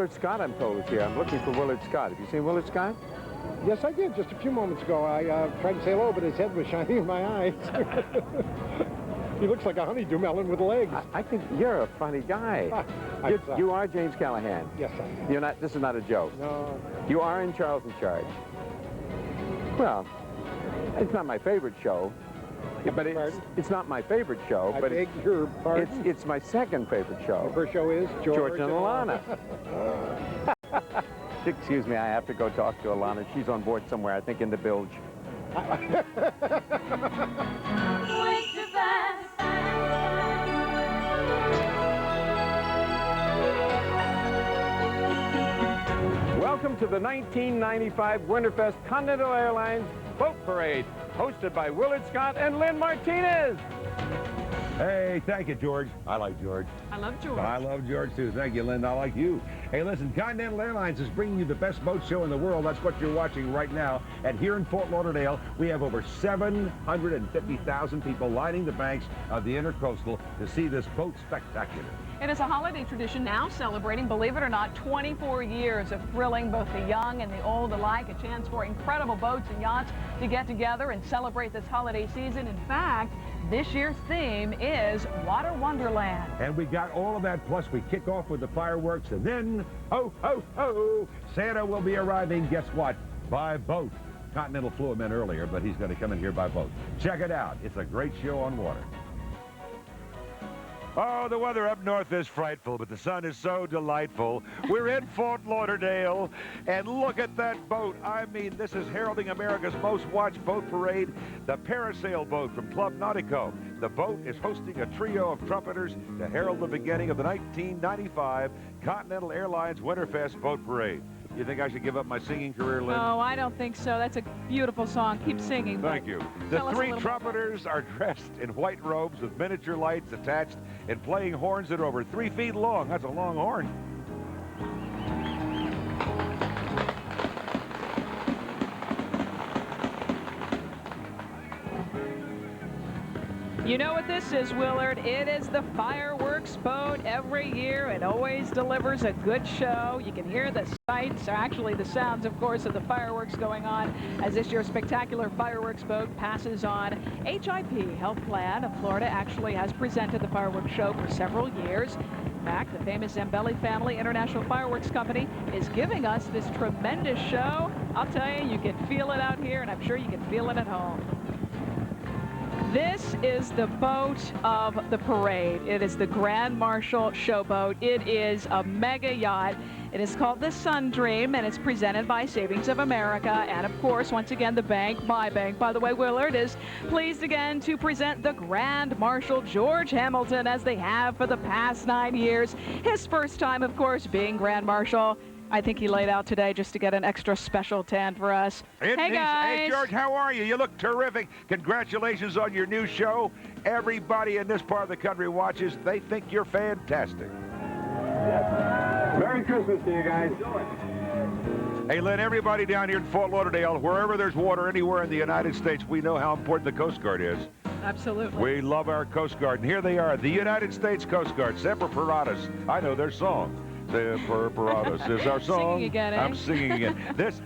Willard Scott, I'm told, is here. I'm looking for Willard Scott. Have you seen Willard Scott? Yes, I did, just a few moments ago. I tried to say hello, but his head was shining in my eyes. He looks like a honeydew melon with legs. I think you're a funny guy. You are James Callahan. Yes, I am. You're not. This is not a joke. No. You are in Charles in Charge. Well, it's not my favorite show. But it's not my favorite show. I beg your pardon? It's my second favorite show. The first show is George and Alana. Excuse me, I have to go talk to Alana. She's on board somewhere, I think in the bilge. Welcome to the 1995 Winterfest Continental Airlines Boat Parade, hosted by Willard Scott and Lynn Martinez. Hey, thank you, George. I like George. I love George. I love George, too. Thank you, Lynn. I like you. Hey, listen, Continental Airlines is bringing you the best boat show in the world. That's what you're watching right now. And here in Fort Lauderdale, we have over 750,000 people lining the banks of the Intercoastal to see this boat spectacular. It is a holiday tradition now celebrating, believe it or not, 24 years of thrilling both the young and the old alike. A chance for incredible boats and yachts to get together and celebrate this holiday season. In fact, this year's theme is Water Wonderland. And we got all of that, plus we kick off with the fireworks, and then, ho, ho, ho, Santa will be arriving, guess what, by boat. Continental flew him in earlier, but he's going to come in here by boat. Check it out. It's a great show on water. Oh, the weather up north is frightful, but the sun is so delightful. We're in Fort Lauderdale, and look at that boat. I mean, this is heralding America's most watched boat parade, the Parasail boat from Club Nautico. The boat is hosting a trio of trumpeters to herald the beginning of the 1995 Continental Airlines Winterfest Boat Parade. You think I should give up my singing career, Lynn? No, I don't think so. That's a beautiful song. Keep singing. Thank you. The three trumpeters are dressed in white robes with miniature lights attached and playing horns that are over 3 feet long. That's a long horn. You know what this is, Willard? It is the fireworks boat. Every year it always delivers a good show. You can hear the sights, or actually the sounds, of course, of the fireworks going on as this year's spectacular fireworks boat passes on. HIP Health Plan of Florida actually has presented the fireworks show for several years. In fact, the famous Zambelli Family International Fireworks Company is giving us this tremendous show. I'll tell you, you can feel it out here, and I'm sure you can feel it at home. This is the boat of the parade. It is the Grand Marshal Showboat. It is a mega yacht. It is called the Sun Dream, and it's presented by Savings of America. And, of course, once again, the bank, my bank, by the way, Willard, is pleased again to present the Grand Marshal George Hamilton, as they have for the past 9 years. His first time, of course, being Grand Marshal. I think he laid out today just to get an extra special tan for us. Hey, guys. Hey, George, how are you? You look terrific. Congratulations on your new show. Everybody in this part of the country watches. They think you're fantastic. Merry Christmas to you guys. Hey, Lynn, everybody down here in Fort Lauderdale, wherever there's water anywhere in the United States, we know how important the Coast Guard is. Absolutely. We love our Coast Guard. And here they are, the United States Coast Guard, Semper Paratus. I know their song. Semper Paratus is our song. Singing again, eh? I'm singing again. This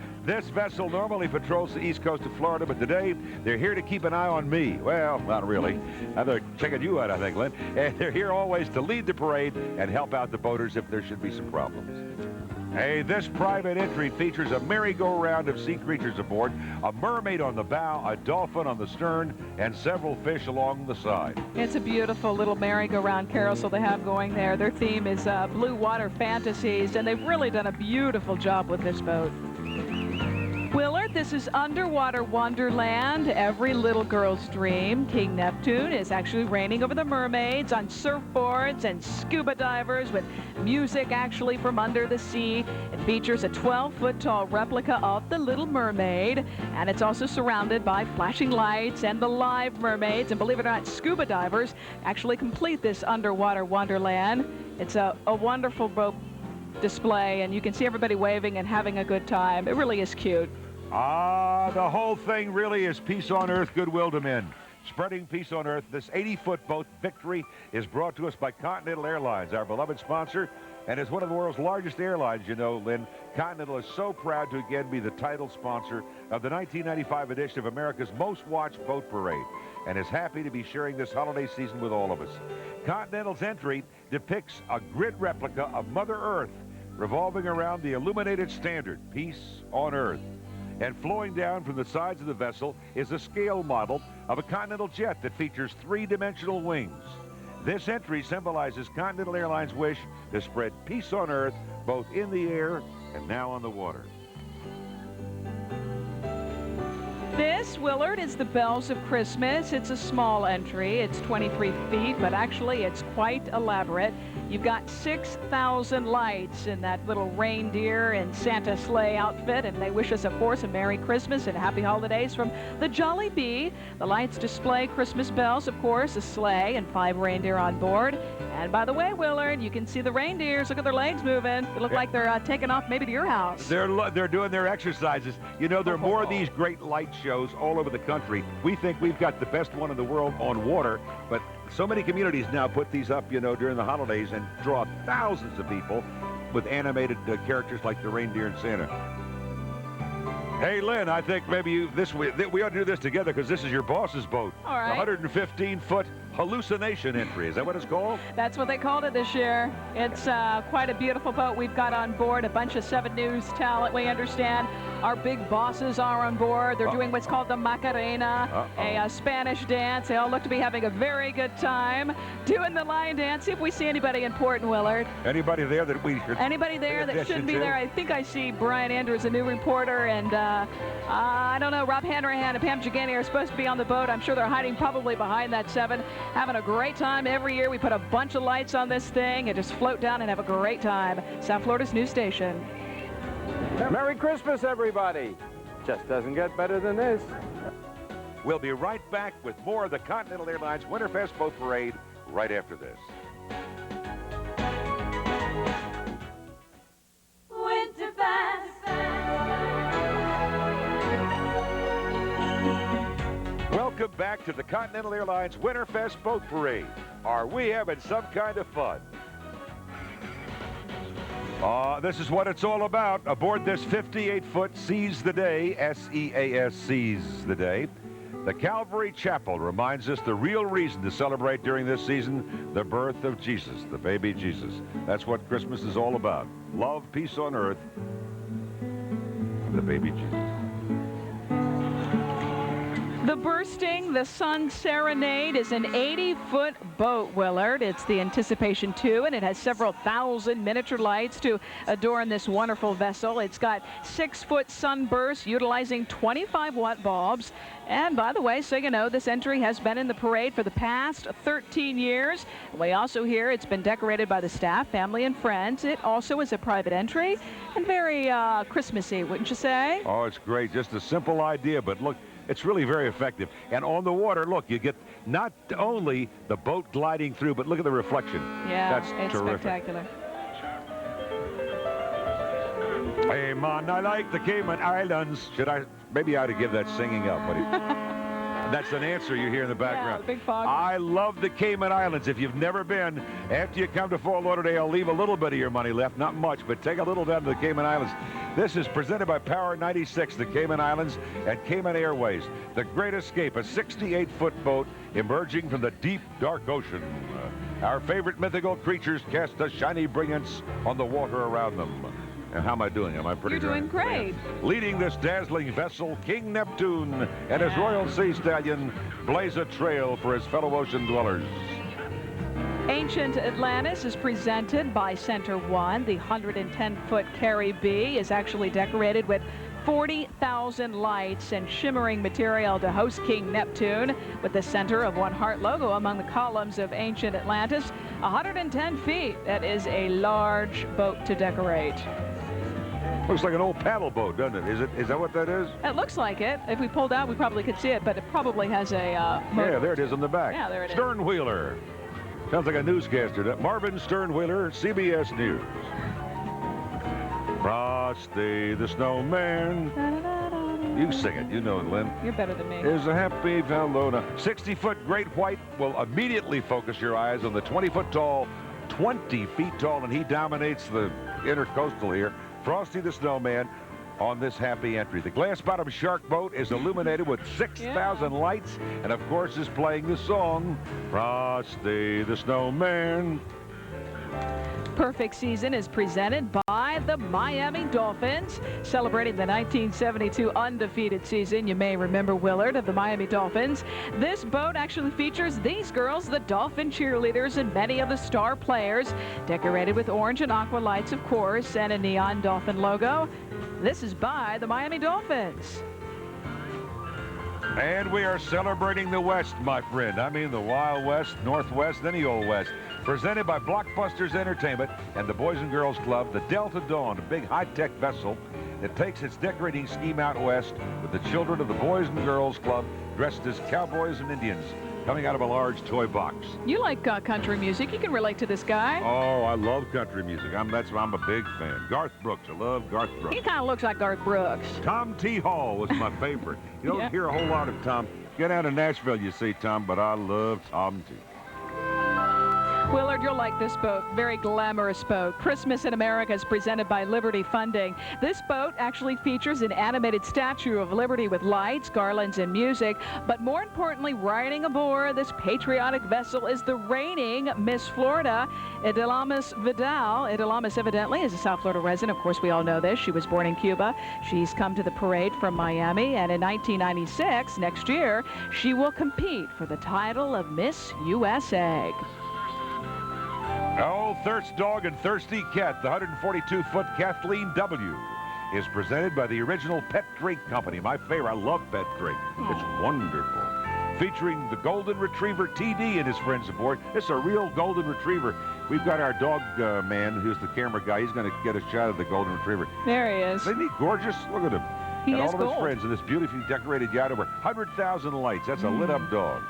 vessel normally patrols the east coast of Florida, but today they're here to keep an eye on me. Well, not really. They're checking you out, I think, Lynn. And they're here always to lead the parade and help out the boaters if there should be some problems. Hey, this private entry features a merry-go-round of sea creatures aboard, a mermaid on the bow, a dolphin on the stern, and several fish along the side. It's a beautiful little merry-go-round carousel they have going there. Their theme is Blue Water Fantasies, and they've really done a beautiful job with this boat. Willard, this is Underwater Wonderland, every little girl's dream. King Neptune is actually reigning over the mermaids on surfboards and scuba divers with music actually from under the sea. It features a 12-foot-tall replica of the Little Mermaid, and it's also surrounded by flashing lights and the live mermaids. And believe it or not, scuba divers actually complete this Underwater Wonderland. It's a wonderful boat display, and you can see everybody waving and having a good time. It really is cute. The whole thing really is peace on earth, goodwill to men. Spreading peace on earth, this 80-foot boat, Victory, is brought to us by Continental Airlines, our beloved sponsor. And as one of the world's largest airlines, you know, Lynn, Continental is so proud to again be the title sponsor of the 1995 edition of America's most watched boat parade, and is happy to be sharing this holiday season with all of us. Continental's entry depicts a grid replica of Mother Earth revolving around the illuminated standard, Peace on Earth. And flowing down from the sides of the vessel is a scale model of a Continental jet that features three-dimensional wings. This entry symbolizes Continental Airlines' wish to spread peace on Earth, both in the air and now on the water. This, Willard, is the Bells of Christmas. It's a small entry. It's 23 feet, but actually it's quite elaborate. You've got 6,000 lights in that little reindeer and Santa sleigh outfit, and they wish us, of course, a Merry Christmas and Happy Holidays from the Jolly Bee. The lights display Christmas bells, of course, a sleigh and 5 reindeer on board. And by the way, Willard, you can see the reindeers. Look at their legs moving. They look like they're taking off maybe to your house. They're doing their exercises. You know, there are more of these great light shows all over the country. We think we've got the best one in the world on water, but so many communities now put these up, you know, during the holidays and draw thousands of people with animated characters like the reindeer and Santa. Hey, Lynn, I think maybe we ought to do this together because this is your boss's boat. All right. 115-foot hallucination entry. Is that what it's called? That's what they called it this year. It's quite a beautiful boat. We've got on board a bunch of 7 News talent, we understand. Our big bosses are on board. They're doing what's called the Macarena, a Spanish dance. They all look to be having a very good time doing the line dance. See if we see anybody important, Willard. Anybody there that we should Anybody there that shouldn't be there? I think I see Brian Andrews, a new reporter, and I don't know, Rob Hanrahan and Pam Jagani are supposed to be on the boat. I'm sure they're hiding probably behind that 7, having a great time. Every year we put a bunch of lights on this thing and just float down and have a great time. South Florida's news station. Merry Christmas, everybody. Just doesn't get better than this. We'll be right back with more of the Continental Airlines Winterfest Boat Parade right after this. Welcome back to the Continental Airlines Winterfest Boat Parade. Are we having some kind of fun? This is what it's all about. Aboard this 58-foot Seize the Day, S-E-A-S, Seize the Day, the Calvary Chapel reminds us the real reason to celebrate during this season, the birth of Jesus, the baby Jesus. That's what Christmas is all about. Love, peace on earth, the baby Jesus. The Bursting the Sun Serenade is an 80-foot boat, Willard. It's the Anticipation 2, and it has several thousand miniature lights to adorn this wonderful vessel. It's got 6-foot sunbursts utilizing 25-watt bulbs. And by the way, so you know, this entry has been in the parade for the past 13 years. We also hear it's been decorated by the staff, family, and friends. It also is a private entry and very Christmassy, wouldn't you say? Oh, it's great. Just a simple idea, but look, it's really very effective. And on the water, look, you get not only the boat gliding through, but look at the reflection. Yeah, that's it's terrific. Spectacular. Hey, man, I like the Cayman Islands. Maybe I ought to give that singing up, buddy. That's an answer you hear in the background. Yeah, the big fog. I love the Cayman Islands. If you've never been, after you come to Fort Lauderdale, leave a little bit of your money left, not much, but take a little down to the Cayman Islands. This is presented by Power 96, the Cayman Islands, and Cayman Airways. The Great Escape, a 68-foot boat emerging from the deep, dark ocean. Our favorite mythical creatures cast a shiny brilliance on the water around them. And how am I doing? Am I pretty You're doing great. Leading this dazzling vessel, King Neptune and his Royal Sea Stallion blaze a trail for his fellow ocean dwellers. Ancient Atlantis is presented by Center One. The 110-foot Carrie B is actually decorated with 40,000 lights and shimmering material to host King Neptune, with the Center of One Heart logo among the columns of Ancient Atlantis. 110 feet. That is a large boat to decorate. Looks like an old paddle boat, doesn't it? Is that what that is? It looks like it. If we pulled out, we probably could see it, but it probably has a motor. Yeah, there it is on the back. Yeah, there it is. Sternwheeler. Sounds like a newscaster. Marvin Sternwheeler, CBS News. Frosty the Snowman. You sing it. You know it, Lynn. You're better than me. Is a happy fellow. 60-foot great white will immediately focus your eyes on the 20-foot tall 20 feet tall, and he dominates the intercoastal here. Frosty the Snowman on this happy entry. The glass-bottom shark boat is illuminated with 6,000 lights, and of course is playing the song, Frosty the Snowman. Perfect Season is presented by the Miami Dolphins, celebrating the 1972 undefeated season. You may remember Willard of the Miami Dolphins. This boat actually features these girls, the Dolphin cheerleaders, and many of the star players, decorated with orange and aqua lights, of course, and a neon dolphin logo. This is by the Miami Dolphins. And we are celebrating the West, my friend. I mean the Wild West, Northwest, any old West. Presented by Blockbusters Entertainment and the Boys and Girls Club, the Delta Dawn, a big high-tech vessel that takes its decorating scheme out west with the children of the Boys and Girls Club dressed as cowboys and Indians coming out of a large toy box. You like country music. You can relate to this guy. Oh, I love country music. I'm a big fan. Garth Brooks. I love Garth Brooks. He kind of looks like Garth Brooks. Tom T. Hall was my favorite. You don't hear a whole lot of Tom. Get out of Nashville, you see, Tom, but I love Tom T. Willard, you'll like this boat. Very glamorous boat. Christmas in America is presented by Liberty Funding. This boat actually features an animated statue of Liberty with lights, garlands, and music. But more importantly, riding aboard this patriotic vessel is the reigning Miss Florida, Edelamis Vidal. Edelamis evidently is a South Florida resident. Of course, we all know this. She was born in Cuba. She's come to the parade from Miami. And in 1996, next year, she will compete for the title of Miss USA. Oh, Thirst Dog and Thirsty Cat, the 142-foot Kathleen W. is presented by the original Pet Drink Company. My favorite. I love Pet Drink. It's wonderful. Featuring the Golden Retriever TD and his friends aboard. This is a real Golden Retriever. We've got our dog man, who's the camera guy. He's going to get a shot of the Golden Retriever. There he is. Isn't he gorgeous? Look at him. He and is all of gold. his friends in this beautifully decorated yacht over 100,000 lights. That's a lit-up dog.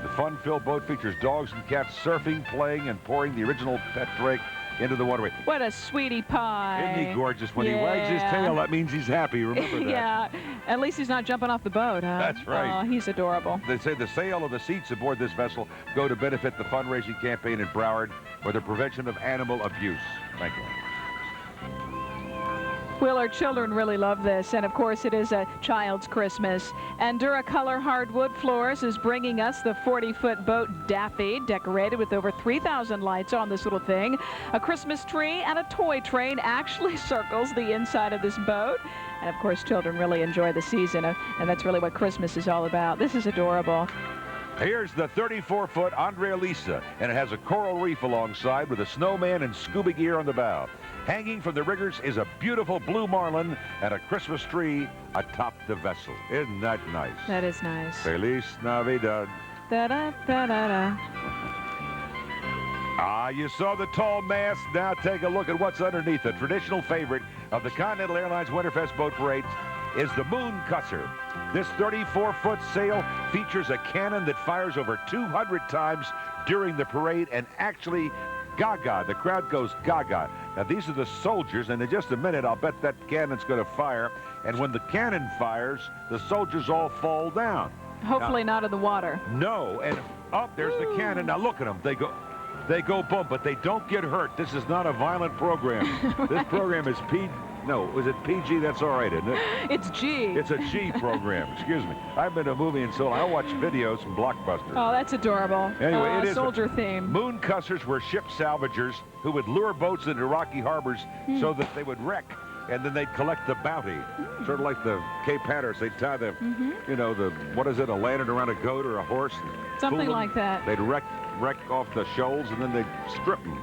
The fun-filled boat features dogs and cats surfing, playing, and pouring the original Pet Drink into the waterway. What a sweetie pie. Isn't he gorgeous? When he wags his tail, that means he's happy. Remember that. Yeah. At least he's not jumping off the boat, huh? That's right. Oh, he's adorable. They say the sale of the seats aboard this vessel go to benefit the fundraising campaign in Broward for the prevention of animal abuse. Thank you. Well, our children really love this, and of course it is a child's Christmas. And Duracolor Hardwood Floors is bringing us the 40-foot boat Daffy, decorated with over 3,000 lights on this little thing. A Christmas tree and a toy train actually circles the inside of this boat. And of course children really enjoy the season, and that's really what Christmas is all about. This is adorable. Here's the 34-foot Andrea Lisa, and it has a coral reef alongside with a snowman and scuba gear on the bow. Hanging from the riggers is a beautiful blue marlin and a Christmas tree atop the vessel. Isn't that nice? That is nice. Feliz Navidad. Da-da-da-da-da. Ah, you saw the tall mast. Now take a look at what's underneath. The traditional favorite of the Continental Airlines Winterfest boat parade is the Moon Cusser. This 34-foot sail features a cannon that fires over 200 times during the parade, and actually gaga. The crowd goes gaga. Now, these are the soldiers, and in just a minute, I'll bet that cannon's going to fire. And when the cannon fires, the soldiers all fall down. Hopefully not in the water. No, and up there's the cannon. Now look at them. They go boom, but they don't get hurt. This is not a violent program. Right. This program is was it PG? That's all right, isn't it? It's G. It's a G program. Excuse me. I've been to a movie and so I watch videos from Blockbuster. Oh, that's adorable. Anyway, it is soldier theme. Moon Cussers were ship salvagers who would lure boats into rocky harbors so that they would wreck, and then they'd collect the bounty. Sort of like the Cape Hatteras. They'd tie the, what is it, a lantern around a goat or a horse? Something like that. They'd wreck off the shoals, and then they'd strip them.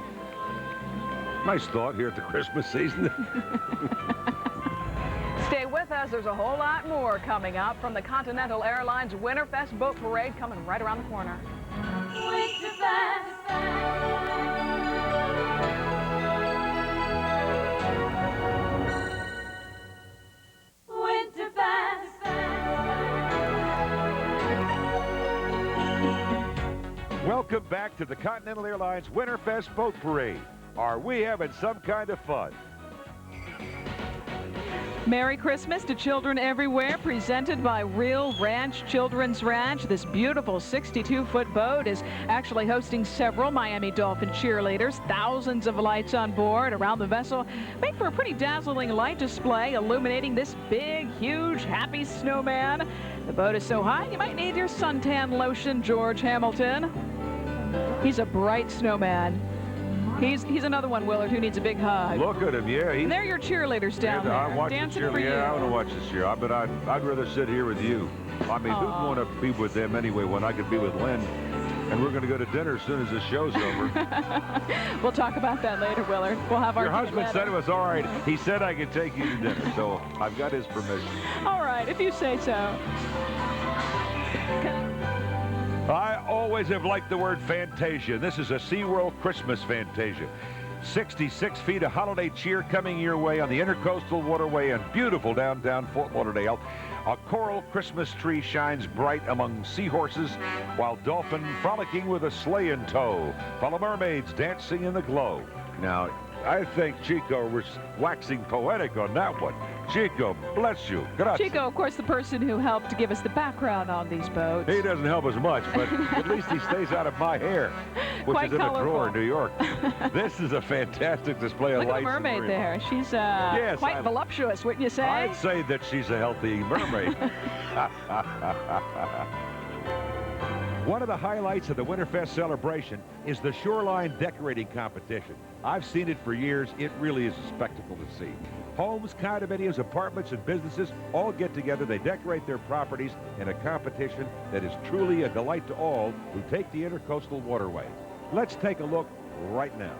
Nice thought here at the Christmas season. Stay with us. There's a whole lot more coming up from the Continental Airlines Winterfest Boat Parade coming right around the corner. Welcome back to the Continental Airlines Winterfest Boat Parade. Are we having some kind of fun? Merry Christmas to children everywhere, presented by Real Ranch Children's Ranch. This beautiful 62-foot boat is actually hosting several Miami Dolphin cheerleaders. Thousands of lights on board around the vessel make for a pretty dazzling light display illuminating this big, huge, happy snowman. The boat is so high you might need your suntan lotion, George Hamilton. He's a bright snowman. He's another one, Willard, who needs a big hug. Look at him, yeah. And they're your cheerleaders down there, I watch dancing the for you. Yeah, I want to watch this year. But I'd rather sit here with you. I mean, who'd want to be with them anyway when I could be with Lynn? And we're going to go to dinner as soon as the show's over. We'll talk about that later, Willard. We'll have our Your husband said it was all right. He said I could take you to dinner, so I've got his permission. All right, if you say so. I always have liked the word Fantasia. This is a SeaWorld Christmas Fantasia. 66 feet of holiday cheer coming your way on the Intercoastal Waterway in beautiful downtown Fort Lauderdale. A coral Christmas tree shines bright among seahorses, while dolphin frolicking with a sleigh in tow, while mermaids dancing in the glow. Now, I think Chico was waxing poetic on that one. Chico, bless you. Grazie. Chico, of course, the person who helped to give us the background on these boats. He doesn't help us much, but at least he stays out of my hair, which Quite is in colorful. a drawer in New York. This is a fantastic display of Look at lights. the mermaid and there. She's Yes, quite voluptuous, wouldn't you say? I'd say that she's a healthy mermaid. One of the highlights of the Winterfest celebration is the shoreline decorating competition. I've seen it for years. It really is a spectacle to see. Homes, condominiums, apartments, and businesses all get together. They decorate their properties in a competition that is truly a delight to all who take the Intercoastal Waterway. Let's take a look right now.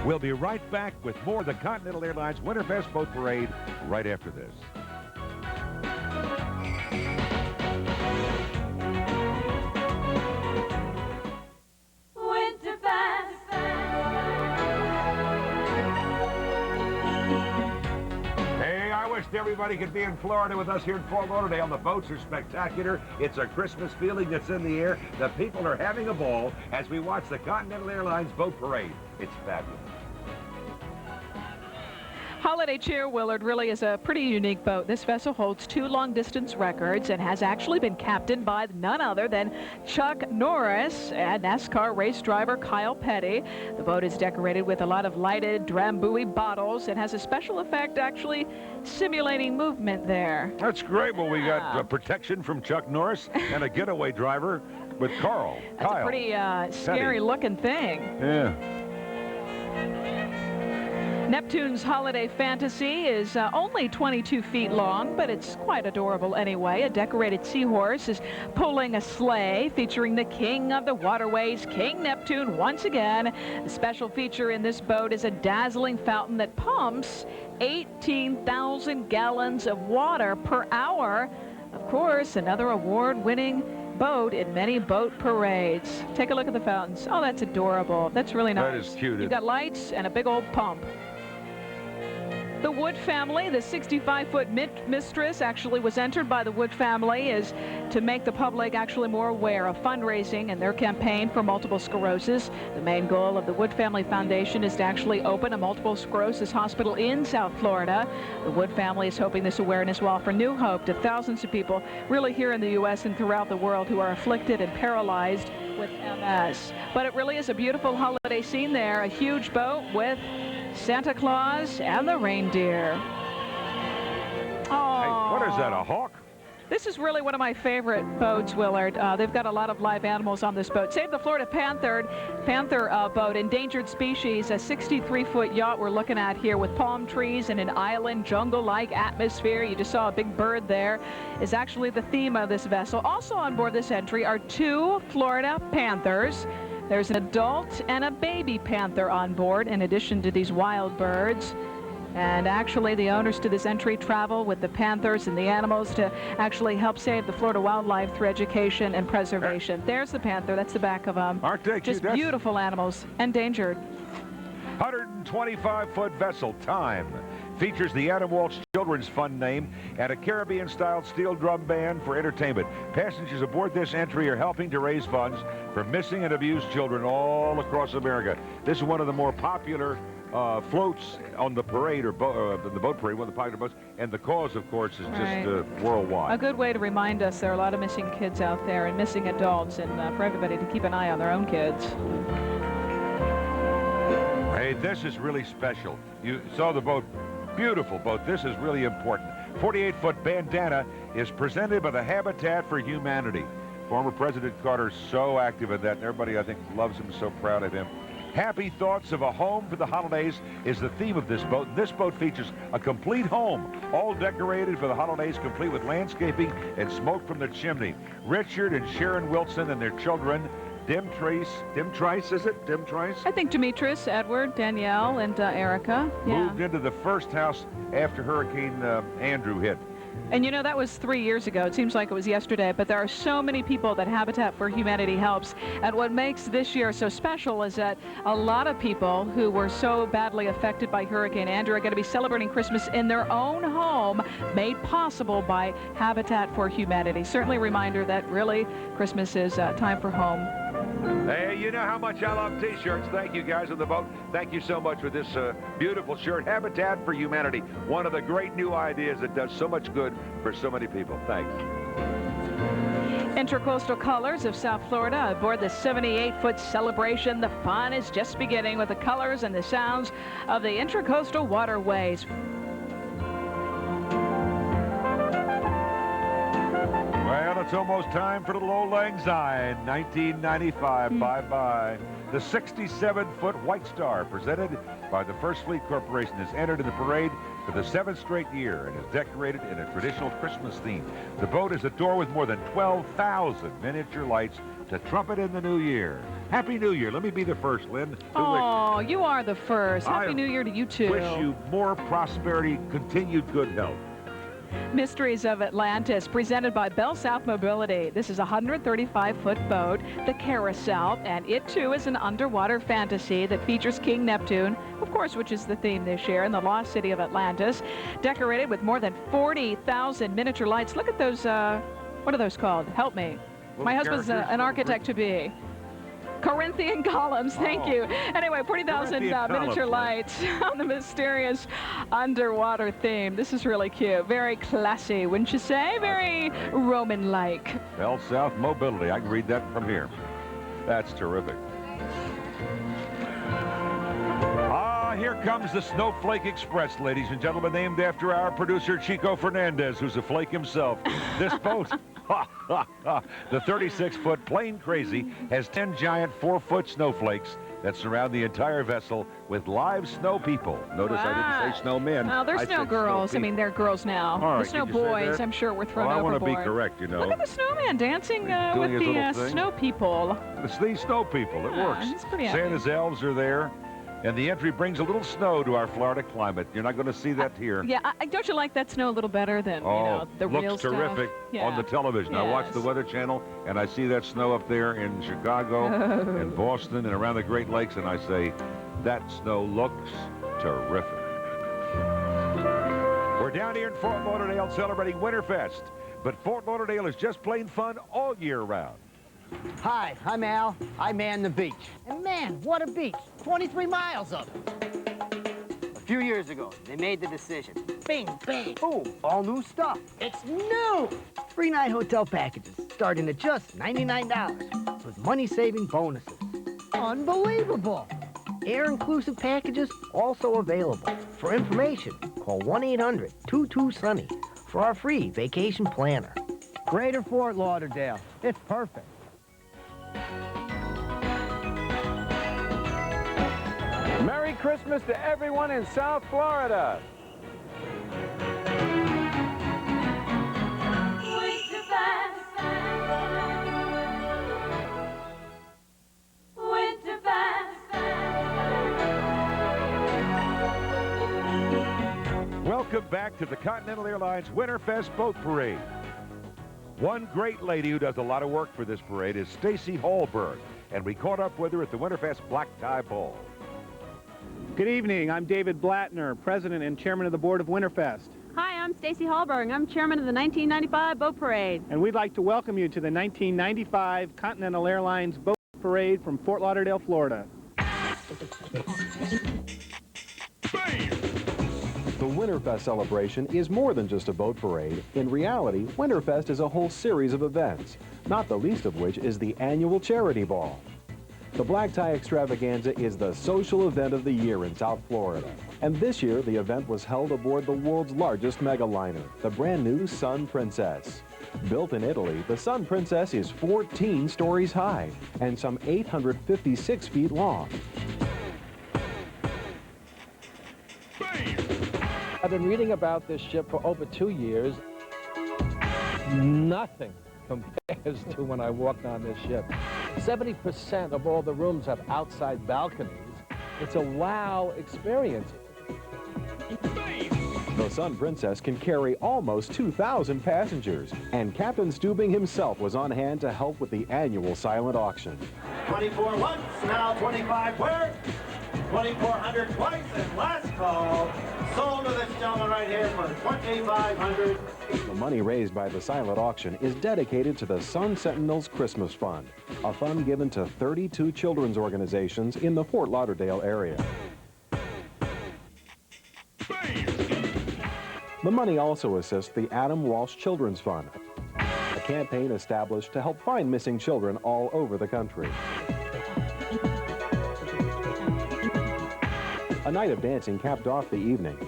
We'll be right back with more of the Continental Airlines Winterfest Boat Parade right after this. everybody could be in Florida with us here in Fort Lauderdale. The boats are spectacular. It's a Christmas feeling that's in the air. The people are having a ball as we watch the Continental Airlines boat parade. It's fabulous. Holiday Cheer, Willard, really is a pretty unique boat. This vessel holds 2 long-distance records and has actually been captained by none other than Chuck Norris and NASCAR race driver Kyle Petty. The boat is decorated with a lot of lighted Drambuie bottles. It has a special effect actually simulating movement there. That's great. Well, we got protection from Chuck Norris and a getaway driver with Kyle. That's a pretty scary-looking thing. Yeah. Neptune's Holiday Fantasy is only 22 feet long, but it's quite adorable anyway. A decorated seahorse is pulling a sleigh featuring the king of the waterways, King Neptune, once again. The special feature in this boat is a dazzling fountain that pumps 18,000 gallons of water per hour. Of course, another award-winning boat in many boat parades. Take a look at the fountains. Oh, that's adorable. That's really nice. That is cute. You've got lights and a big old pump. The Wood family, the 65-foot mistress, actually was entered by the Wood family is to make the public actually more aware of fundraising and their campaign for multiple sclerosis. The main goal of the Wood Family Foundation is to actually open a multiple sclerosis hospital in South Florida. The Wood family is hoping this awareness will offer new hope to thousands of people really here in the U.S. and throughout the world who are afflicted and paralyzed with MS. But it really is a beautiful holiday scene there, a huge boat with Santa Claus and the reindeer. Oh, Hey, what is that, a hawk? This is really one of my favorite boats, Willard. They've got a lot of live animals on this boat. Save the Florida Panther boat, endangered species, a 63-foot yacht we're looking at here with palm trees and an island jungle-like atmosphere. You just saw a big bird there, is actually the theme of this vessel. Also on board this entry are 2 Florida Panthers. There's an adult and a baby panther on board, in addition to these wild birds. And actually, the owners to this entry travel with the panthers and the animals to actually help save the Florida wildlife through education and preservation. There's the panther. That's the back of them. Aren't they just cute? beautiful animals, endangered. 125-foot vessel, Time, features the Adam Walsh Children's Fund name and a Caribbean-style steel drum band for entertainment. Passengers aboard this entry are helping to raise funds for missing and abused children all across America. This is one of the more popular floats on the parade, or the boat parade, one of the popular boats, and the cause, of course, is just worldwide. A good way to remind us there are a lot of missing kids out there and missing adults, and for everybody to keep an eye on their own kids. Hey, this is really special. You saw the boat. Beautiful boat. This is really important. 48-foot bandana is presented by the Habitat for Humanity. Former President Carter's so active in that, and everybody, I think, loves him, so proud of him. Happy Thoughts of a Home for the Holidays is the theme of this boat. This boat features a complete home, all decorated for the holidays, complete with landscaping and smoke from the chimney. Richard and Sharon Wilson and their children, Dim Trice, is it? Dim Trice? I think Demetrius, Edward, Danielle, and Erica. Moved into the first house after Hurricane Andrew hit. And you know, that was 3 years ago. It seems like it was yesterday, but there are so many people that Habitat for Humanity helps. And what makes this year so special is that a lot of people who were so badly affected by Hurricane Andrew are going to be celebrating Christmas in their own home, made possible by Habitat for Humanity. Certainly a reminder that really Christmas is time for home. Hey, you know how much I love T-shirts. Thank you, guys on the boat. Thank you so much for this beautiful shirt. Habitat for Humanity, one of the great new ideas that does so much good for so many people. Thanks. Intracoastal Colors of South Florida aboard the 78-foot celebration. The fun is just beginning with the colors and the sounds of the Intracoastal waterways. Well, it's almost time for little old Lang Syne, 1995. Bye-bye. The 67-foot White Star, presented by the First Fleet Corporation, has entered in the parade for the 7th straight year and is decorated in a traditional Christmas theme. The boat is adorned with more than 12,000 miniature lights to trumpet in the new year. Happy New Year. Let me be the first, Lynn. Oh, you are the first. Happy New Year to you, too. Wish you more prosperity, continued good health. Mysteries of Atlantis, presented by Bell South Mobility. This is a 135-foot boat, the Carousel, and it too is an underwater fantasy that features King Neptune, of course, which is the theme this year, in the lost city of Atlantis, decorated with more than 40,000 miniature lights. Look at those, what are those called? Help me. My husband's an architect-to-be. Corinthian columns, thank you. Anyway, 40,000 miniature lights on the mysterious underwater theme. This is really cute. Very classy, wouldn't you say? Very Roman-like. Bell South Mobility. I can read that from here. That's terrific. Here comes the Snowflake Express, ladies and gentlemen, named after our producer, Chico Fernandez, who's a flake himself. This boat, the 36-foot Plane Crazy, has 10 giant 4-foot snowflakes that surround the entire vessel with live snow people. Notice I didn't say snowmen. Well, they're snow girls. I mean, they're girls now. All right, the snow boys, I'm sure, were thrown overboard. I want to be correct, you know. Look at the snowman dancing with the snow people. These snow people, it works. It's pretty Santa's elves are there. And the entry brings a little snow to our Florida climate. You're not going to see that here. Yeah, don't you like that snow a little better than the real stuff? Looks terrific on the television. Yes. I watch the Weather Channel, and I see that snow up there in Chicago and Boston and around the Great Lakes, and I say, that snow looks terrific. We're down here in Fort Lauderdale celebrating Winterfest, but Fort Lauderdale is just plain fun all year round. Hi, I'm Al. I man the beach. And man, what a beach. 23 miles of it. A few years ago, they made the decision. Bing, bang, boom, all new stuff. It's new! 3-night hotel packages starting at just $99 with money-saving bonuses. Unbelievable! Air-inclusive packages also available. For information, call 1-800-22-SUNNY for our free vacation planner. Greater Fort Lauderdale. It's perfect. Merry Christmas to everyone in South Florida. Welcome back to the Continental Airlines Winterfest Boat Parade. One great lady who does a lot of work for this parade is Stacy Hallberg, and we caught up with her at the Winterfest Black Tie Ball. Good evening. I'm David Blattner, President and Chairman of the Board of Winterfest. Hi, I'm Stacy Hallberg. I'm Chairman of the 1995 Boat Parade. And we'd like to welcome you to the 1995 Continental Airlines Boat Parade from Fort Lauderdale, Florida. The Winterfest celebration is more than just a boat parade. In reality, Winterfest is a whole series of events, not the least of which is the annual Charity Ball. The Black Tie Extravaganza is the social event of the year in South Florida. And this year, the event was held aboard the world's largest megaliner, the brand new Sun Princess. Built in Italy, the Sun Princess is 14 stories high and some 856 feet long. I've been reading about this ship for over 2 years. Nothing compares to when I walked on this ship. 70% of all the rooms have outside balconies. It's a wow experience. The Sun Princess can carry almost 2,000 passengers, and Captain Stubing himself was on hand to help with the annual silent auction. 24 once, now 25 where? 2,400 twice, and last call. Sold to this gentleman right here for $2,500. The money raised by the silent auction is dedicated to the Sun Sentinels Christmas Fund, a fund given to 32 children's organizations in the Fort Lauderdale area. The money also assists the Adam Walsh Children's Fund, a campaign established to help find missing children all over the country. A night of dancing capped off the evening,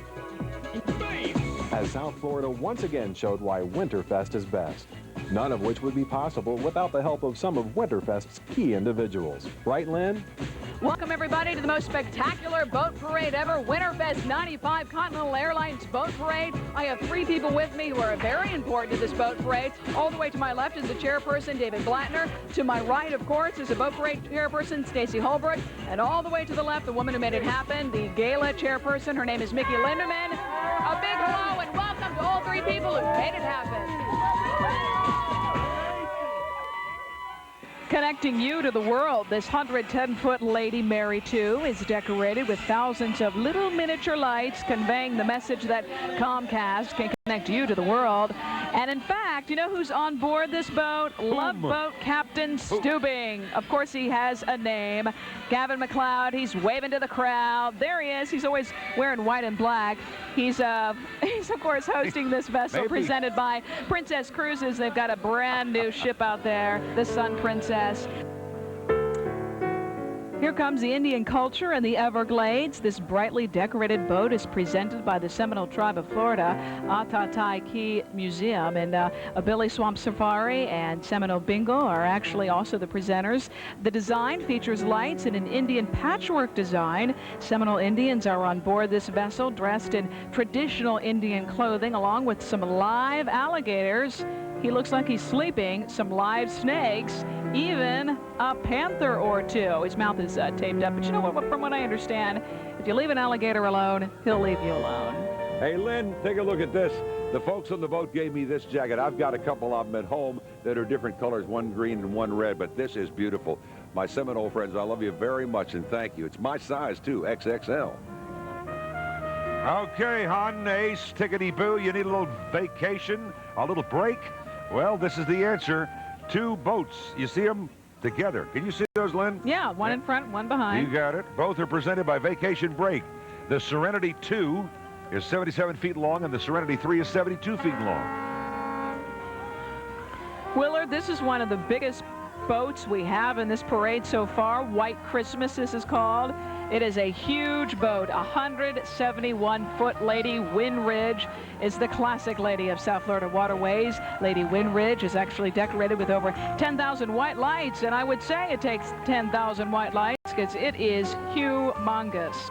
as South Florida once again showed why Winterfest is best, none of which would be possible without the help of some of Winterfest's key individuals. Right, Lynn? Welcome, everybody, to the most spectacular boat parade ever, Winterfest 95 Continental Airlines Boat Parade. I have 3 people with me who are very important to this boat parade. All the way to my left is the chairperson, David Blattner. To my right, of course, is the boat parade chairperson, Stacy Hallberg. And all the way to the left, the woman who made it happen, the gala chairperson. Her name is Mickey Linderman. A big hello and welcome to all three people who made it happen. Connecting you to the world, this 110-foot Lady Mary II is decorated with thousands of little miniature lights conveying the message that Comcast can connect you to the world. And in fact, you know who's on board this boat? Love Boat Captain Stubing. Of course, he has a name. Gavin McLeod, he's waving to the crowd. There he is. He's always wearing white and black. He's of course, hosting this vessel presented by Princess Cruises. They've got a brand new ship out there, the Sun Princess. Here comes the Indian culture in the Everglades. This brightly decorated boat is presented by the Seminole Tribe of Florida, Atatai Key Museum, and a Billy Swamp Safari and Seminole Bingo are actually also the presenters. The design features lights in an Indian patchwork design. Seminole Indians are on board this vessel dressed in traditional Indian clothing along with some live alligators. He looks like he's sleeping, some live snakes, even a panther or two. His mouth is taped up, but you know what, from what I understand, if you leave an alligator alone, he'll leave you alone. Hey, Lynn, take a look at this. The folks on the boat gave me this jacket. I've got a couple of them at home that are different colors, one green and one red, but this is beautiful. My Seminole friends, I love you very much, and thank you. It's my size, too, XXL. Okay, hon, Ace, tickety-boo, you need a little vacation, a little break? Well, this is the answer. Two boats. You see them together. Can you see those, Lynn? Yeah, one in front, one behind. You got it. Both are presented by Vacation Break. The Serenity 2 is 77 feet long, and the Serenity 3 is 72 feet long. Willard, this is one of the biggest boats we have in this parade so far. White Christmas, this is called. It is a huge boat. 171-foot Lady Windridge is the classic lady of South Florida waterways. Lady Windridge is actually decorated with over 10,000 white lights, and I would say it takes 10,000 white lights because it is humongous.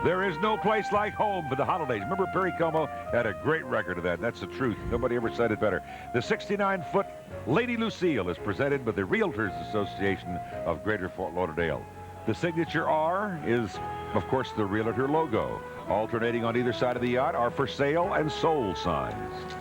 There is no place like home for the holidays. Remember, Perry Como had a great record of that. That's the truth. Nobody ever said it better. The 69-foot Lady Lucille is presented by the Realtors Association of Greater Fort Lauderdale. The signature R is, of course, the Realtor logo. Alternating on either side of the yacht are for sale and sold signs.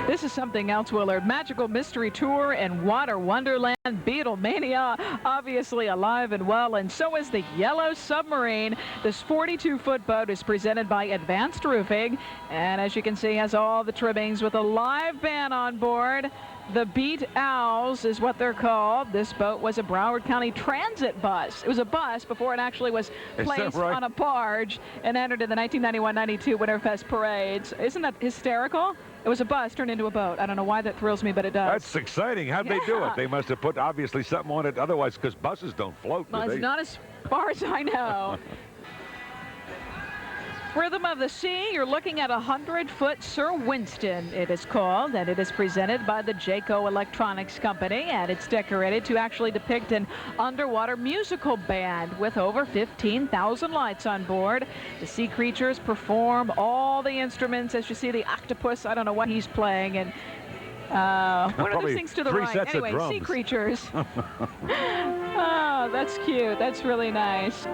This is something else, Willard. Magical Mystery Tour and Water Wonderland. Beatlemania, obviously alive and well, and so is the Yellow Submarine. This 42-foot boat is presented by Advanced Roofing, and as you can see, has all the trimmings with a live band on board. The Beat Owls is what they're called. This boat was a Broward County transit bus. It was a bus before it actually was placed on a barge and entered in the 1991-92 Winterfest parades. Isn't that hysterical? It was a bus turned into a boat. I don't know why that thrills me, but it does. That's exciting. How'd they do it? They must have put, obviously, something on it otherwise, because buses don't float. Well, it's not as far as I know. Rhythm of the Sea, you're looking at a 100-foot Sir Winston, it is called, and it is presented by the Jayco Electronics Company, and it's decorated to actually depict an underwater musical band with over 15,000 lights on board. The sea creatures perform all the instruments. As you see, the octopus, I don't know what he's playing, and what are those things to the right? Anyway, sea creatures. Oh, that's cute. That's really nice.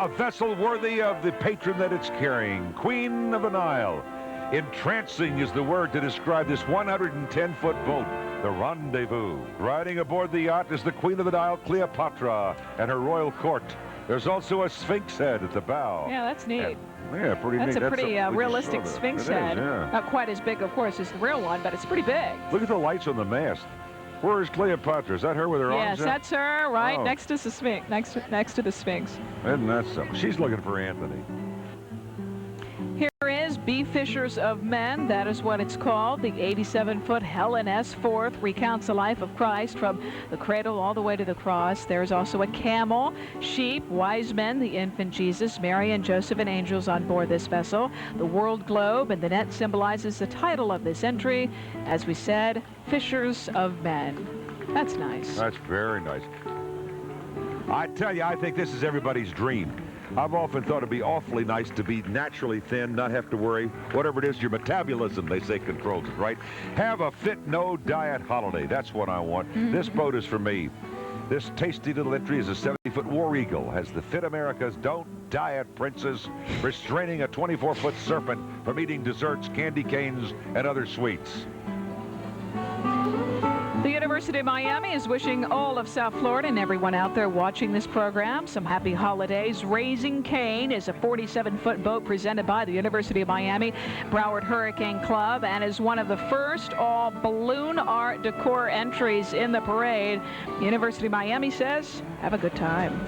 A vessel worthy of the patron that it's carrying, Queen of the Nile. Entrancing is the word to describe this 110-foot boat, the Rendezvous. Riding aboard the yacht is the Queen of the Nile, Cleopatra, and her royal court. There's also a Sphinx head at the bow. Yeah, that's neat. Yeah, pretty neat. That's a pretty realistic Sphinx head. Yeah. Not quite as big, of course, as the real one, but it's pretty big. Look at the lights on the mast. Where is Cleopatra? Is that her with her arms Yes, out? that's her, right next to the Sphinx. Next to the Sphinx. Isn't that something? She's looking for Anthony. Here is Be Fishers of Men. That is what it's called. The 87-foot Helen S. Forth recounts the life of Christ from the cradle all the way to the cross. There's also a camel, sheep, wise men, the infant Jesus, Mary and Joseph and angels on board this vessel. The world globe and the net symbolizes the title of this entry. As we said, Fishers of Men. That's nice. That's very nice. I tell you, I think this is everybody's dream. I've often thought it'd be awfully nice to be naturally thin, not have to worry. Whatever it is, your metabolism, they say, controls it, right? Have a fit, no diet holiday. That's what I want. This boat is for me. This tasty little entry is a 70-foot War Eagle. Has the Fit America's Don't diet princess, restraining a 24-foot serpent from eating desserts, candy canes, and other sweets. The University of Miami is wishing all of South Florida and everyone out there watching this program some happy holidays. Raising Cane is a 47-foot boat presented by the University of Miami Broward Hurricane Club and is one of the first all balloon art decor entries in the parade. The University of Miami says, have a good time.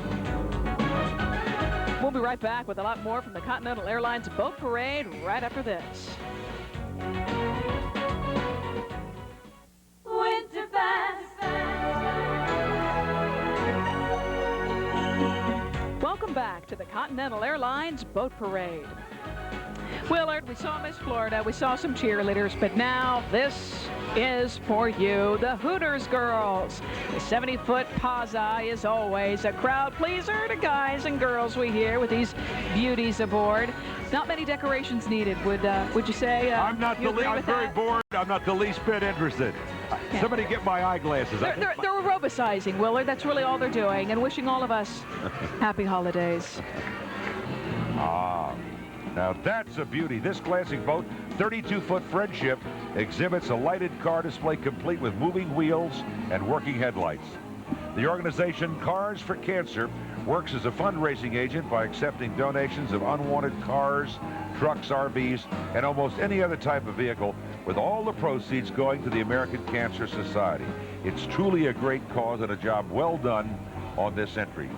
We'll be right back with a lot more from the Continental Airlines Boat Parade right after this. Welcome back to the Continental Airlines Boat Parade. Willard, we saw Miss Florida, we saw some cheerleaders, but now this is for you, the Hooters girls. The 70-foot Pazza is always a crowd pleaser to guys and girls we hear with these beauties aboard. Not many decorations needed, would you say? I'm very bored. I'm not the least bit interested. Somebody get my eyeglasses. They're aerobicizing, Willard. That's really all they're doing, and wishing all of us happy holidays. Now that's a beauty. This classic boat, 32-foot Friendship, exhibits a lighted car display complete with moving wheels and working headlights. The organization Cars for Cancer works as a fundraising agent by accepting donations of unwanted cars, trucks, RVs, and almost any other type of vehicle, with all the proceeds going to the American Cancer Society. It's truly a great cause and a job well done on this entry.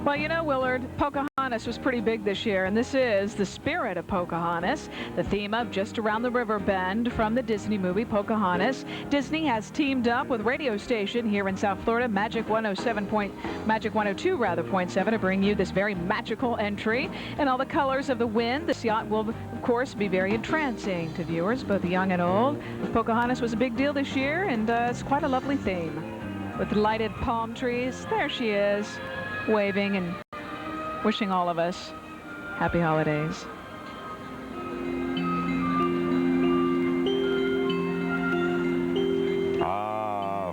Well, you know, Willard, Pocahontas was pretty big this year, and this is the spirit of Pocahontas, the theme of Just Around the River Bend from the Disney movie Pocahontas. Disney has teamed up with radio station here in South Florida, Magic 102.7 to bring you this very magical entry. And all the colors of the wind, this yacht will, of course, be very entrancing to viewers, both young and old. Pocahontas was a big deal this year, and it's quite a lovely theme. With lighted palm trees, there she is, waving and wishing all of us happy holidays.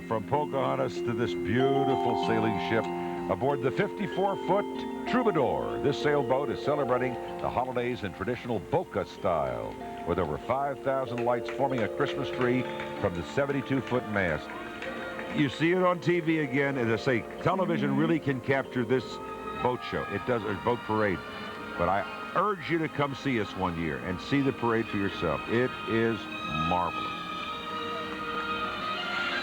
From Pocahontas to this beautiful sailing ship aboard the 54-foot Troubadour. This sailboat is celebrating the holidays in traditional Boca style, with over 5,000 lights forming a Christmas tree from the 72-foot mast. You see it on TV again. As I say, television really can capture this boat show. It does, a boat parade. But I urge you to come see us one year and see the parade for yourself. It is marvelous.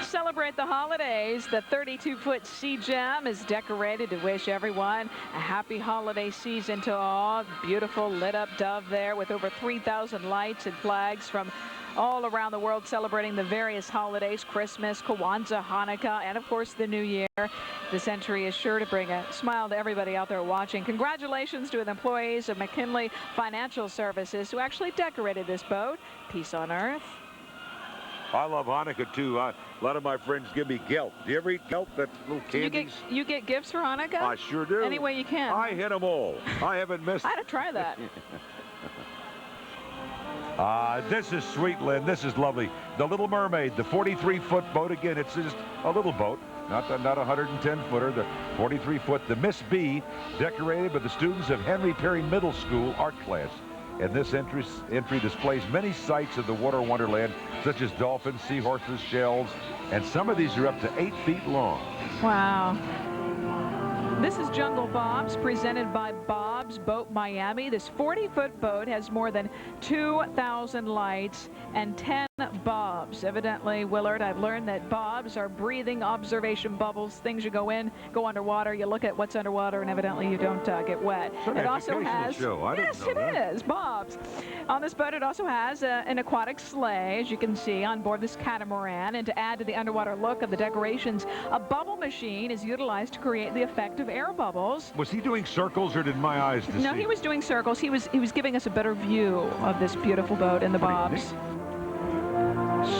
Celebrate the holidays. The 32-foot Sea Gem is decorated to wish everyone a happy holiday season to all. Beautiful lit-up dove there with over 3,000 lights and flags from all around the world celebrating the various holidays, Christmas, Kwanzaa, Hanukkah, and of course the New Year. This entry is sure to bring a smile to everybody out there watching. Congratulations to the employees of McKinley Financial Services who actually decorated this boat. Peace on Earth. I love Hanukkah too. A lot of my friends give me gelt. Do you ever eat gelt? That little candies? You get gifts for Hanukkah? I sure do. Any way you can. I hit them all. I haven't missed. I had to try that. This is sweet, Lynn. This is lovely. The Little Mermaid, the 43-foot boat. Again, it's just a little boat, not a 110-footer. The 43-foot, the Miss B, decorated by the students of Henry Perry Middle School art class. And this entry displays many sights of the water wonderland, such as dolphins, seahorses, shells, and some of these are up to 8 feet long. Wow. This is Jungle Bob's, presented by Bob's Boat Miami. This 40-foot boat has more than 2,000 lights and 10 bobs. Evidently, Willard, I've learned that bobs are breathing observation bubbles, things you go in, go underwater, you look at what's underwater, and evidently you don't get wet. It also has, yes, it is, bobs. On this boat, it also has an aquatic sleigh, as you can see, on board this catamaran. And to add to the underwater look of the decorations, a bubble machine is utilized to create the effect of air bubbles. Was he doing circles, or did my eyes deceive? No, he was doing circles. He was giving us a better view of this beautiful boat and the bobs.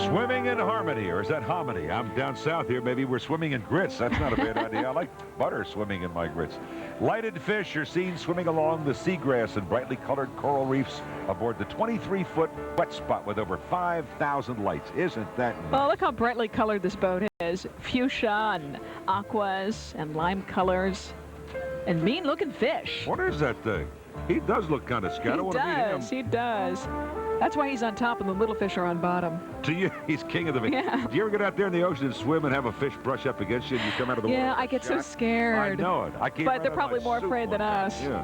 Swimming in harmony, or is that hominy? I'm down south here. Maybe we're swimming in grits. That's not a bad idea. I like butter swimming in my grits. Lighted fish are seen swimming along the seagrass and brightly colored coral reefs aboard the 23-foot wet spot with over 5,000 lights. Isn't that nice? Well, look how brightly colored this boat is. Fuchsia and aquas and lime colors. and mean-looking fish. What is that thing? He does look kind of scared. He does. That's why he's on top and the little fish are on bottom. To you, he's king of the fish. Yeah. Do you ever get out there in the ocean and swim and have a fish brush up against you and you come out of the water? Yeah, I get so scared. I know it. I can't. But they're probably more afraid than us. Yeah.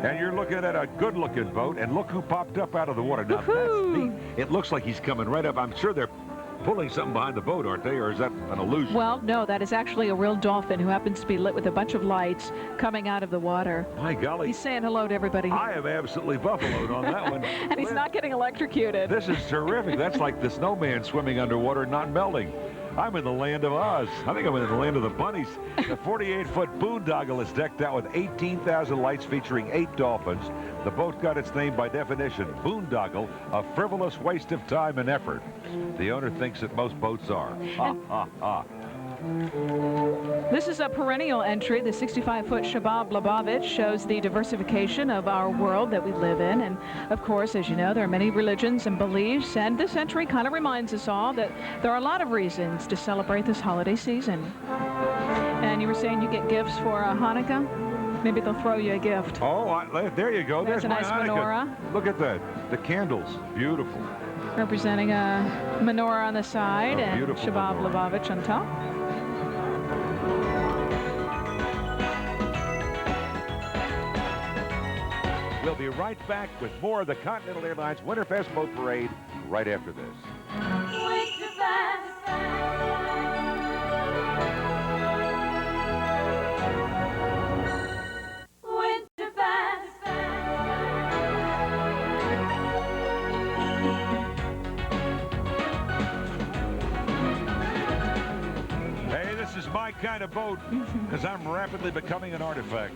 And you're looking at a good-looking boat, and look who popped up out of the water. Now, that's neat. It looks like he's coming right up. I'm sure they're pulling something behind the boat, aren't they, or is that an illusion? Well, no, that is actually a real dolphin who happens to be lit with a bunch of lights coming out of the water. My golly. He's saying hello to everybody. I am absolutely buffaloed on that one. And he's not getting electrocuted. This is terrific. That's like the snowman swimming underwater and not melting. I'm in the land of Oz. I think I'm in the land of the bunnies. The 48-foot boondoggle is decked out with 18,000 lights featuring 8 dolphins. The boat got its name by definition. Boondoggle, a frivolous waste of time and effort. The owner thinks that most boats are. Ha, ha, ha. This is a perennial entry. The 65-foot Shabab Lubavitch shows the diversification of our world that we live in. And, of course, as you know, there are many religions and beliefs. And this entry kind of reminds us all that there are a lot of reasons to celebrate this holiday season. And you were saying you get gifts for Hanukkah? Maybe they'll throw you a gift. Oh, there you go. There's a my nice Hanukkah. menorah. Look at that. The candles. Beautiful. Representing a menorah on the side and Shabab Lubavitch on top. We'll be right back with more of the Continental Airlines Winterfest Boat Parade right after this. Hey, this is my kind of boat because I'm rapidly becoming an artifact.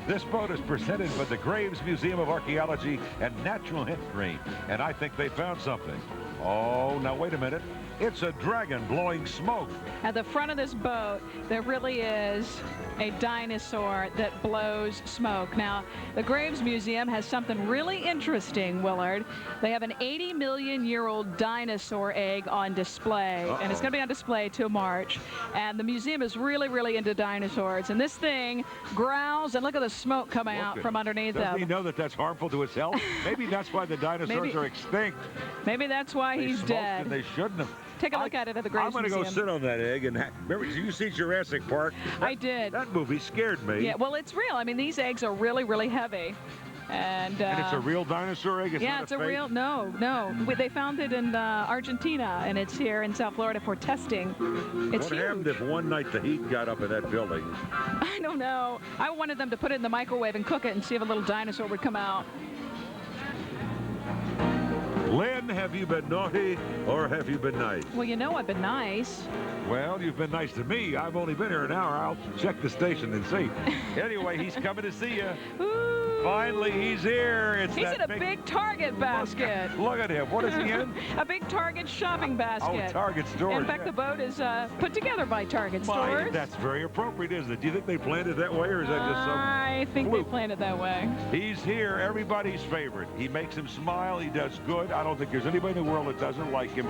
This boat is presented by the Graves Museum of Archaeology and Natural History, and I think they found something. Oh, now wait a minute. It's a dragon blowing smoke. At the front of this boat, there really is a dinosaur that blows smoke. Now, the Graves Museum has something really interesting, Willard. They have an 80-million-year-old dinosaur egg on display, and it's going to be on display till March. And the museum is really, really into dinosaurs. And this thing growls, and look at the smoke coming out from underneath them. Doesn't he know that that's harmful to his health? Maybe that's why the dinosaurs are extinct. Maybe that's why he's dead. And they shouldn't have. Take a look at it at the Graves Museum. I'm going to go sit on that egg and remember, did you see Jurassic Park? I did. That movie scared me. Yeah, well, it's real. I mean, these eggs are really, really heavy. And it's a real dinosaur egg? It's a real, no. They found it in Argentina, and it's here in South Florida for testing. It's What happened if one night the heat got up in that building? I don't know. I wanted them to put it in the microwave and cook it and see if a little dinosaur would come out. Lynn, have you been naughty or have you been nice? Well, you know I've been nice. Well, you've been nice to me. I've only been here an hour. I'll check the station and see. Anyway, he's coming to see you. Ooh. Finally, he's here. He's in a big Target basket. Look at him. What is he in? A big Target shopping basket. Oh, Target stores. In fact, the boat is put together by Target stores. That's very appropriate, isn't it? Do you think they planned it that way, or is that just some I think fluke? they planned it that way. He's here, everybody's favorite. He makes him smile. He does good. I don't think there's anybody in the world that doesn't like him.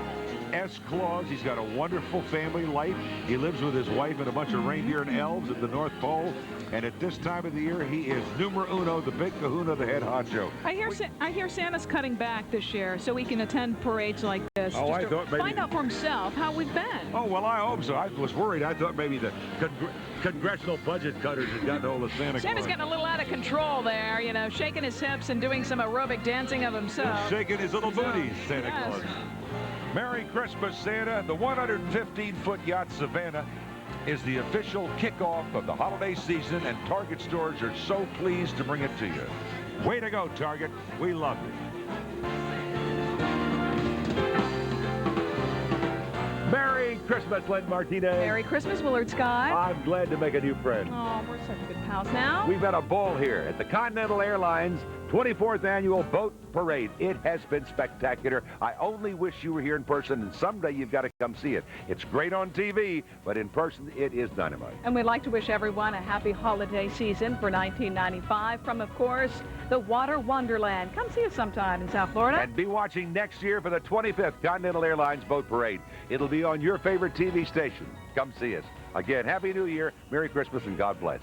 S. Claus, he's got a wonderful family life. He lives with his wife and a bunch of reindeer and elves at the North Pole. And at this time of the year, he is numero uno, the big kahuna, the head honcho. I hear Santa's cutting back this year so he can attend parades like this. Oh, I thought maybe... Find out for himself how we've been. Oh, well, I hope so. I was worried. I thought maybe the congressional budget cutters had gotten hold of Santa Claus. Santa's getting a little out of control there, you know, shaking his hips and doing some aerobic dancing of himself. Shaking his little booties, Santa Claus. Merry Christmas, Santa. The 115-foot yacht Savannah is the official kickoff of the holiday season, and Target stores are so pleased to bring it to you. Way to go, Target. We love you. Merry Christmas, Len Martinez. Merry Christmas, Willard Scott. I'm glad to make a new friend. Oh, we're such good pals now. We've had a ball here at the Continental Airlines 24th Annual Boat Parade. It has been spectacular. I only wish you were here in person, and someday you've got to come see it. It's great on TV, but in person, it is dynamite. And we'd like to wish everyone a happy holiday season for 1995 from, of course, the Water Wonderland. Come see us sometime in South Florida. And be watching next year for the 25th Continental Airlines Boat Parade. It'll be on your favorite TV station. Come see us. Again, Happy New Year, Merry Christmas, and God bless.